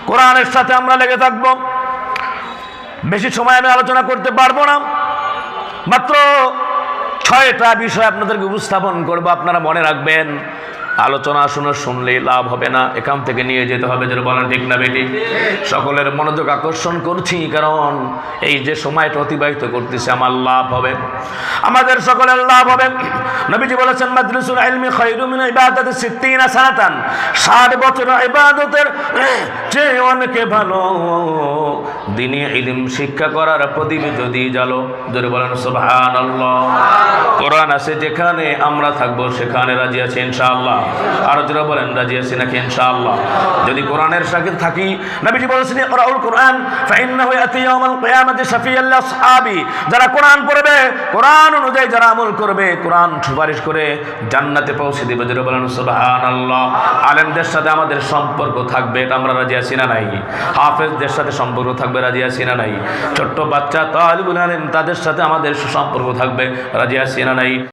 কোরআনের সাথে আমরা লেগে থাকব। বেশি সময় আমি আলোচনা করতে পারবো না, মাত্র 6টা বিষয় আপনাদেরকে উপস্থাপন করবো। আপনারা মনে রাখবেন, আলোচনা শুনলেই লাভ হবে না, এখান থেকে নিয়ে যেতে হবে। যেটা বলেন ঠিক না বেটি? সকলের মনোযোগ আকর্ষণ করছি, কারণ এই যে সময়টা অতিবাহিত করতেছে আমার লাভ হবে, আমাদের সকলের লাভ হবে। নবীজি বলেছেন, মাদ্রাসুল ইলমি খায়রুম মিন ইবাদাতি 60 সানাতান, 60 বছর ইবাদতের চেয়ে অনেক ভালো দ্বীনি ইলম শিক্ষা করার প্রদীপ যদি জ্বালো। জোরে বলেন সুবহানাল্লাহ। কোরআন আছে যেখানে আমরা থাকবো সেখানে রাজি আছি ইনশাআল্লাহ। আর যারা বলেন রাজি আছি নাকি ইনশাআল্লাহ? যদি কোরআনের সাথে থাকি, নবীজি বলেছেন ইকরাউল কোরআন ফাইন্নাহু ইয়াতি ইয়াউমাল কিয়ামাতি শাফিয়াল আসহাবি, যারা কোরআন পড়বে, কোরআন অনুযায়ী যারা আমল করবে, কোরআন সুপারিশ করে জান্নাতে পৌঁছে দিবে। যারা বলেন সুবহানাল্লাহ। আলেমদের সাথে আমাদের সম্পর্ক থাকবে, এটা আমরা রাজি আছি না নাই? হাফেজদের সাথে সম্পর্ক থাকবে, রাজি আছি না নাই? ছোট্ট বাচ্চা তালিবুল ইলম তাদের সাথে আমাদের সুসম্পর্ক থাকবে, রাজি আছি না নাই?